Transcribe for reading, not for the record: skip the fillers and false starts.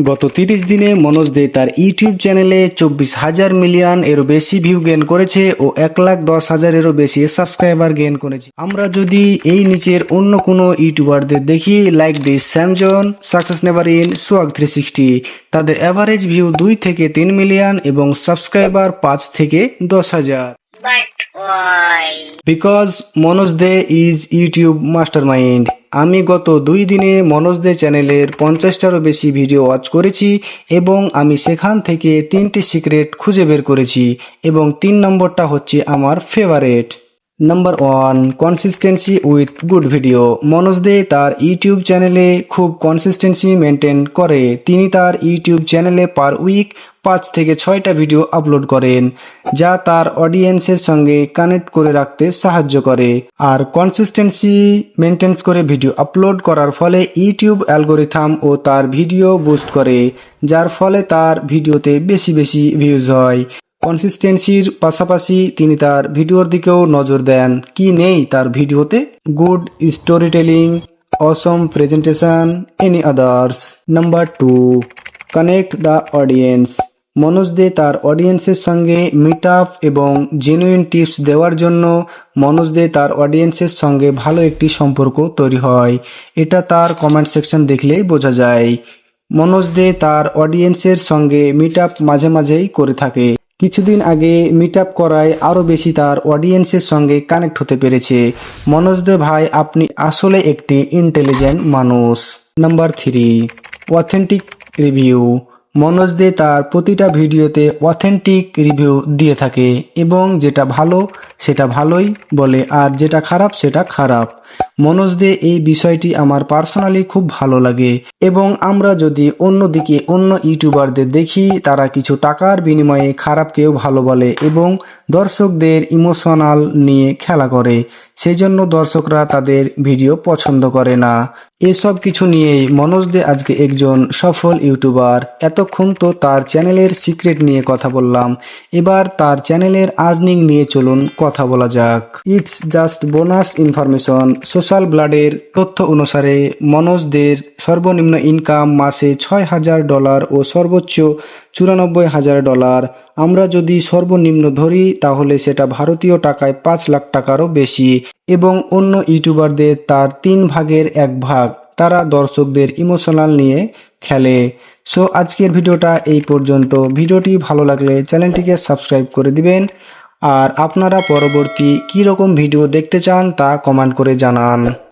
গত 30 দিনে মনোজ দে তার ইউটিউব চ্যানেলে 24,000 মিলিয়ন এরও বেশি ভিউ গেইন করেছে ও 1,10,000 এরও বেশি সাবস্ক্রাইবার গেইন করেছে। আমরা যদি এই নিচের অন্য কোনো ইউটিউবারদের দেখি, like this Samzone, success never in, swag 360, তাদের অ্যাভারেজ ভিউ 2 থেকে 3 মিলিয়ন এবং সাবস্ক্রাইবার 5 থেকে 10,000। Because Manoj Dey is YouTube mastermind. আমি গত 2 দিনে মনোজ দে চ্যানেলের 50টারও বেশি ভিডিও ওয়াচ করেছি এবং আমি সেখান থেকে 3টি সিক্রেট খুঁজে বের করেছি এবং 3 নম্বরটা হচ্ছে আমার favourite. Number 1, consistency with good video. Manoj Dey তার ইউটিউব চ্যানেলে খুব কনসিস্টেন্সি মেনটেন করে। তিনি তার ইউটিউব চ্যানেলে পার উইক 5 থেকে 6টা ভিডিও আপলোড করেন, যা তার অডিয়েন্সের সঙ্গে কানেক্ট করে রাখতে সাহায্য করে। আর কনসিস্টেন্সি মেনটেন করে ভিডিও আপলোড করার ফলে ইউটিউব অ্যালগোরিথাম ও তার ভিডিও বুস্ট করে, যার ফলে তার ভিডিওতে বেশি বেশি ভিউজ হয়। কনসিস্টেন্সির পাশাপাশি তিনি তার ভিডিওর দিকেও নজর দেন। কি নেই তার ভিডিওতে? Good storytelling, awesome presentation, any others. Number 2, connect the audience. Manoj Dey তার অডিয়েন্সের সঙ্গে মিট আপ এবং জেনুইন টিপস দেওয়ার জন্য মনোজ দে তার অডিয়েন্সের সঙ্গে ভালো একটি সম্পর্ক তৈরি হয়। এটা তার কমেন্ট সেকশন দেখলেই বোঝা যায়। মনোজ দে তার অডিয়েন্সের সঙ্গে মিট আপ মাঝে মাঝেই করে থাকে। কিছুদিন আগে মিট আপ করায় আরও বেশি তার অডিয়েন্সের সঙ্গে কানেক্ট হতে পেরেছে। মনোজ দে ভাই, আপনি আসলে একটি ইন্টেলিজেন্ট মানুষ। Number 3, authentic review. Manoj Dey তার প্রতিটা ভিডিওতে অথেন্টিক রিভিউ দিয়ে থাকে এবং যেটা ভালো সেটা ভালোই বলে আর যেটা খারাপ সেটা খারাপ। মনোজ দে এই বিষয়টি আমার পার্সোনালি খুব ভালো লাগে। এবং আমরা যদি অন্যদিকে অন্য ইউটিউবারদের দেখি, তারা কিছু টাকার বিনিময়ে খারাপকেও ভালো বলে এবং দর্শকদের ইমোশনাল নিয়ে খেলা করে, সেই জন্য দর্শকরা তাদের ভিডিও পছন্দ করে না। এসব কিছু নিয়েই মনোজ দে আজকে একজন সফল ইউটিউবার। এতক্ষণ তো তার চ্যানেলের সিক্রেট নিয়ে কথা বললাম, এবার তার চ্যানেলের আর্নিং নিয়ে চলুন কথা বলা যাক। It's just bonus information. Social ব্লাডের তথ্য অনুসারে মনোজ দের সর্বনিম্ন ইনকাম মাসে $6,000 ও সর্বোচ্চ $94,000। আমরা যদি সর্বনিম্ন ধরি তাহলে সেটা ভারতীয় টাকায় 5 লাখ টাকারও বেশি। এবং অন্য ইউটিউবারদের তার 3 ভাগের 1 ভাগ। তারা দর্শকদের ইমোশনাল নিয়ে খেলে। সো আজকের ভিডিওটা এই পর্যন্ত। ভিডিওটি ভালো লাগলে চ্যানেলটিকে সাবস্ক্রাইব করে দিবেন আর আপনারা পরবর্তী কী রকম ভিডিও দেখতে চান তা কমেন্ট করে জানান।